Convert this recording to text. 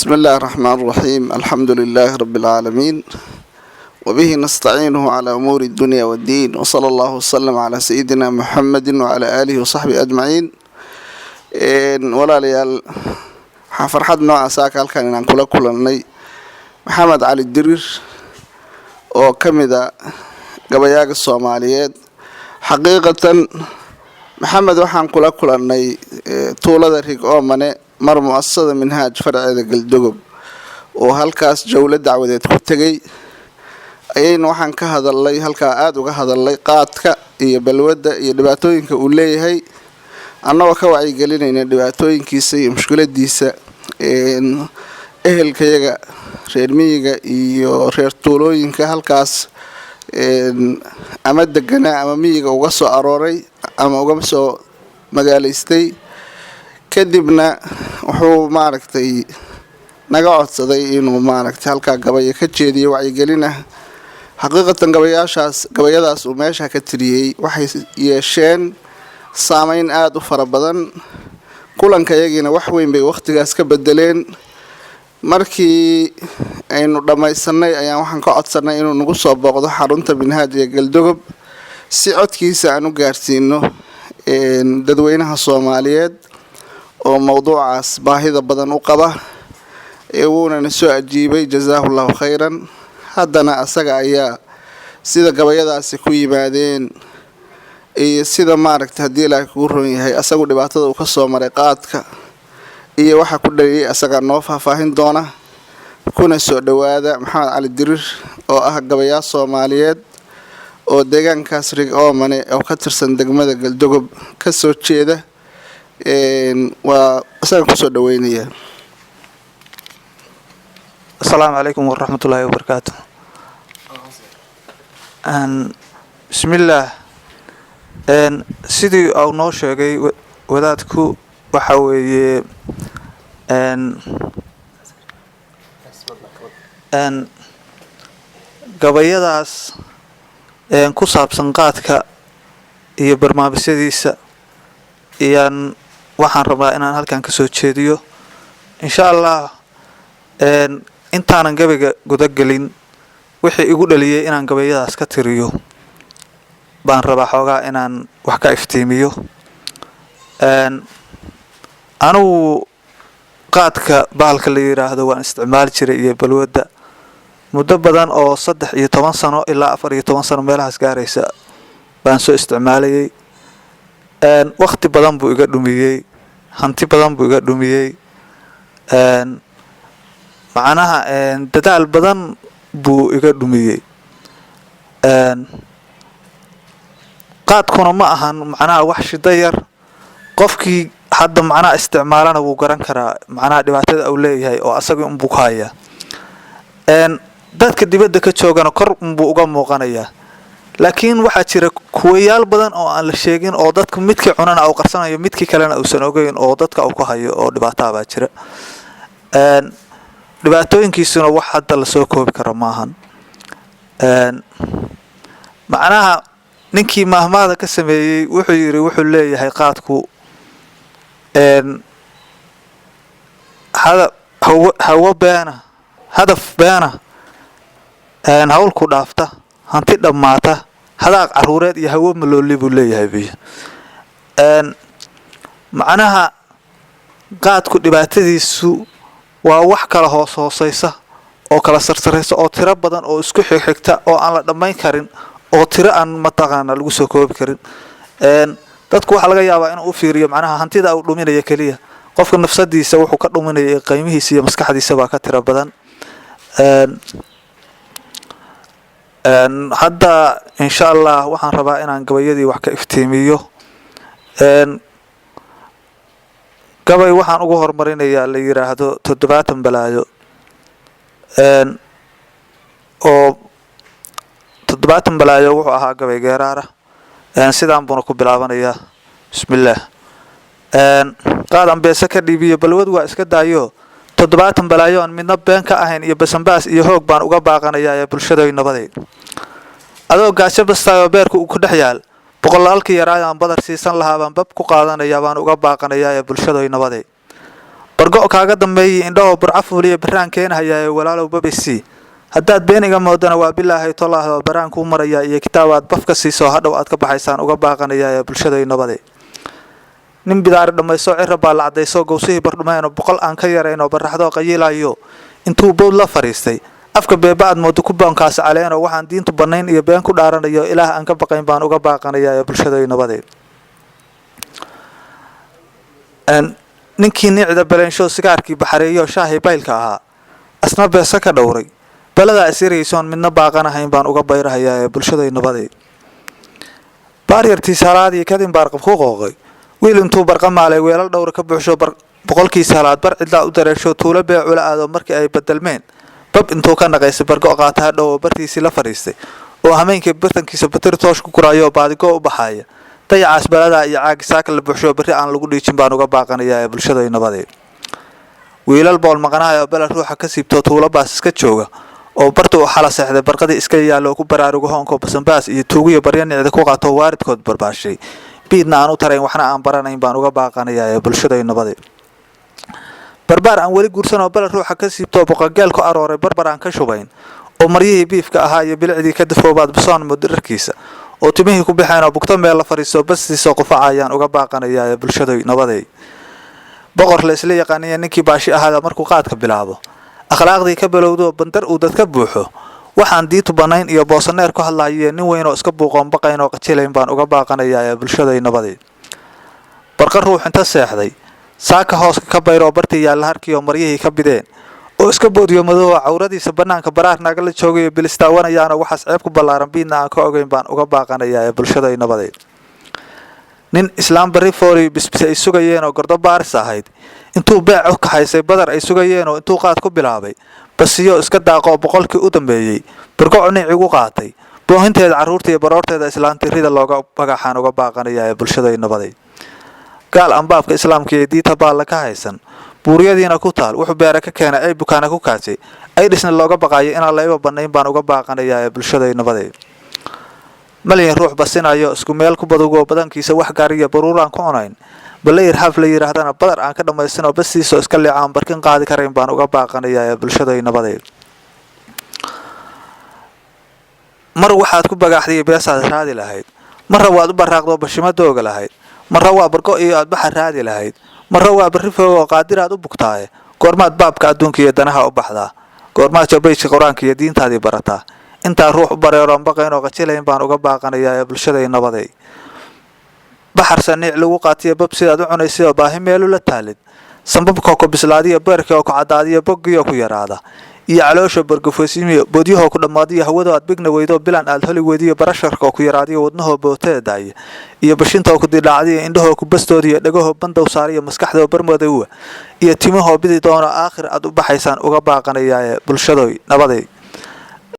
بسم الله الرحمن الرحيم. الحمد لله رب العالمين وبه نستعينه على أمور الدنيا والدين، وصلى الله وسلم على سيدنا محمد وعلى آله وصحبه أجمعين. ولا ليال فرحت نوع ساكال كان إن كلنا محمد علي الدرير oo kamida gabayaaga Soomaaliyeed. xaqiiqatan maxamed waxaan kula kulannay tuulada rig oo mane mar mu'assasada minhaaj farceeda galdogob oo halkaas jawlad dacwadeed ku tagay ayayna waxaan ka hadalay halka aad uga hadalay qaadka iyo balwada iyo dhibaatooyinka uu leeyahay annagoo ka wacyi gelinayna dhibaatooyinkiisa iyo mushkiladiisa ehelkayaga reer miyiga iyo reer tuulooyinka halkaas ama deganaa ama miyiga uga soo arooray ama uga soo magaalaystay. kadibna wuxuu maaragtay naga codsaday inuu maaragtay halka gabay ka jeediyo wacyi gelina. xaqiiqatan gabayadaas uu meesha ka tiriyay waxay yeesheen saameyn aad u fara badan. kulankayagiina wax weyn bay waqtigaas ka bedeleen. markii aynu dhamaysanay ayaan waxaan ka codsanay inuu nagu soo booqdo xarunta minhaaj ee galdogob si codkiisa aan u gaarsiino dadweynaha Soomaaliyeed oo mawduucaas baahida badan u qaba. wuuna soo ajiibay jazaahullahu khayran. haddana asaga ayaa sida gabayadaasi ku yimaadeen iyo sida maaragtay hadii la ku roon yahay asagu dhibaatada uu ka soo maray qaadka iyo waxa ku dhaliyay asaga noo faahfaahin doona. kuna soo dhawaada maxamed cali dirir oo ah gabayaa Soomaaliyeed oo deegaankaas rig oo mane oo ka tirsan degmada galdogob ka soo jeeda. waa asaga ku soo dhaweynaya. السلام عليكم ورحمة الله وبركاته. بسم الله. سيدي أو نوشة wadaadku waxa weeye gabayadaas ku saabsan qaadka iyo barnaamijyadiisa iyaan waxaan rabaa inaan halkan ka soo jeediyo insha Allah. intaanan gabayga guda galin wixii igu dhaliyay inaan gabayadaas ka tiriyo baan rabaa xoogaa inaan wax ka iftiimiyo. anigu qaadka bahalka la yiraahdo waan isticmaali jiray iyo balwada muddo badan oo 13 sano ilaa 14 sano meelahaas gaaraysa baan soo isticmaalayay. waqti badan buu iga dhumiyay, hanti badan buu iga dhumiyay, macnaha dadaal badan buu iga dhumiyay. qaadkuna ma ahan macnaha wax shida yar. qofkii hadda macnaha isticmaalana wuu garan karaa macnaha dhibaatada uu leeyahay oo asaga buu ka haya. dadka dibadda ka joogana kor buu uga muuqanayaa. laakiin waxa jira kuwayaal badan oo aan la sheegin oo dadku midkii cunana uu qarsanayo midkii kalena uusan ogeyn oo dadka uu ka hayo oo dhibaato baa jira. dhibaatooyinkiisuna wax hadda la soo koobi karo maahan. macnaha ninkii mahmaada ka sameeyay wuxuu yiri wuxuu leeyahay qaadku hadaf beena hawlku dhaafta hanti dhamaata hadaaq caruureed iyo hawo malooli buu leeyahay. macnaha qaadku dhibaatadiisu waa wax kala hooseysa oo kala sarsareysa oo tiro badan oo isku xigxigta oo aan la dhameyn karin oo tiro aan mataqaana lagu soo koobi karin. dadku waxa laga yaabaa inuu u fiiriyo macnaha hantida uu dhuminayo kaliya. qofka nafsadiisa wuxuu ka dhuminayo qiimihiisa iyo maskaxdiisa baa ka tiro badan. hadda insha Allah waxaan rabaa inaan gabayadii wax ka iftiimiyo. gabay waxaan ugu hormarinayaa la yiraahdo 70 balaayo. oo 70 balaayo wuxuu ahaa gabay geeraara. sidaan buu ku bilaabanayaa. bismillaah. qaadan beesa ka dhiibiyo balwad waa iska daayo 70 balaayo aan midna been ka ahayn iyo basanbaas iyo hoog baan uga baaqanayaa bulshada nabadeed. adoo gaasho bastaayo beerku ku dhex yaal boqolaalkii yaraayaan badar siisan lahaa baan bab ku qaadanayaa baan uga baaqanayaa bulshada nabadeed. bargo kaaga dambeeyay indhaho burcafuliya baraan keenayaa walaalow babisi haddaad beeniga moodana waa bilaahay tolaaho baraan ku maraya iyo kitaabaad bafka siiso hadhow aad ka baxaysaan uga baaqanaya bulshada nabade nin bidaar dhamayso cirba la cadayso gowsihii bardhumeeno boqol aan ka yareyno baraxdo qayilayo intuu bood la fariistay afka beebaad moodo ku baankaas caleeno waxaan diintu banayn iyo been ku dhaaranayo ilaah aan ka baqayn baan uga baaqanaya bulshada nabade ninkii nicda baleensho sigaarkii baxareeyo shaahi baylka ahaa asna beesa ka dhowray balada asiraysoon midna baaqanahayn baan uga bayrahayaa bulshada nabade baariyartii salaadii kadin baarqab ku qooqay wiil intuu barqamaalay weelal dhowr ka buuxsho boqolkii salaad bar cidla u dareesho tuulo beecula aado markii ay bedelmeen bab intuu ka naqaysay bargo qaataa dhow bartiisi la fariistay oo hameenkii bartankiisa batir toosh ku kuraayo baadigo u baxaya dayacaas balada iyo caag saaka la buuxsho bari aan lagu dhiijin baan uga baaqanayaa bulshada nabade wiilal bool maqanahay bal ruuxa ka siibto tuulo baas iska jooga oo bartu xala saxday barqadii iska yaalo ku baraarugo hoonko basanbaas iyo tuugiyo baryanicda ku qaato waaridkood barbaashay biidna aan u tarayn waxna aan baranayn baan uga baaqanayaa bulshada nabade barbaar aan wali guursan oo bal ruuxa ka siibto boqogeel ku arooray barbar aan ka shubayn oo maryihii biifka ahaa iyo bilicdii ka dafoobaad basoon mudirkiisa oo timihii ku bixeen oo bugto meel la fariiso bastiisa qufacayaan uga baaqanayaa bulshada nabade boqor la isla yaqaaniyo ninkii baashi ahaada markuu qaadka bilaabo akhlaaqdii ka bilowdo bandar uu dadka buuxo waxaan diintu banayn iyo boosaneer ku hadlaayay nin weyn oo iska buuqoon baqayn oo qajilayn baan uga baaqanayaa bulshada nabade barqa ruux inta seexday saaka hooska ka bayro bartii yaal harkii oo maryihii ka bideen oo iska boodiyo madow cawradiisa banaanka baraar naga la joogay bilistaawanayaan waxaas ceeb ku balaaran biidna aan ka ogeyn baan uga baaqanayaa bulshada nabade nin islaam bari foori bisbis ay sugayeen oo gordo baaris ahayd intuu beec u kaxaysay badar ay sugayeen oo intuu qaad ku bilaabay basiyo iska daaqo boqolkii u dambeeyay burgo cunici ugu qaatay boohinteeda caruurta iyo baroorteeda islaantirida looga bagaxaan uga baaqanayaa bulshada nabade gaal ambaabka islaamka ee diinta baa la ka haysan buuriyadiina ku taal wuxuu beera ka keenay ay bukaana ku kaasay ay dhisna looga baqayo inaan layba banayn baan uga baaqanayaa bulshada nabade malin ruux basinayo isku meel ku badugo badankiisa wax gaariya baruuraan ku cunayn balayr haf la yiraahdana badar aan ka dhamaysan oo basiiso iska leecaan barkin qaadi karayn baan uga baaqanayaa bulshada nabade mar waxaad ku bagaxday beesaad raadi lahayd mar waad u baraaqdo bashimadooga lahayd mar waa barko iyo aad baxar raadi lahayd mar waa barifo qaadiraad u bugtaaye goormaad baabka adduunka iyo danaha u baxdaa goormaad jabayska quraanka iyo diintaadii barataa inta ruux u bareeroon baqayn oo qajilayn baan uga baaqanayaa bulshada nabade baxar saniic lagu qaatiyo bab sidaad u cunayso oo baahi meel la taalid sanbabka ku bislaadiyo beerka oo ku cadaadiyo bogiyo ku yaraada iyo caloosha bargafosiimiyo boodiyaha ku dhamaadiyo hawada aad bigna weydo bilan aad holi weydiyo barasharka ku yaraadiyo wadnaha booteedaay iyo bashinta ku dilaacdiyo indhaha ku bastoodiyo dhagaha bandow saariyo maskaxda barmoodow iyo timaha bidi doona aakhir aad u baxaysaan uga baaqanayaa bulshada nabade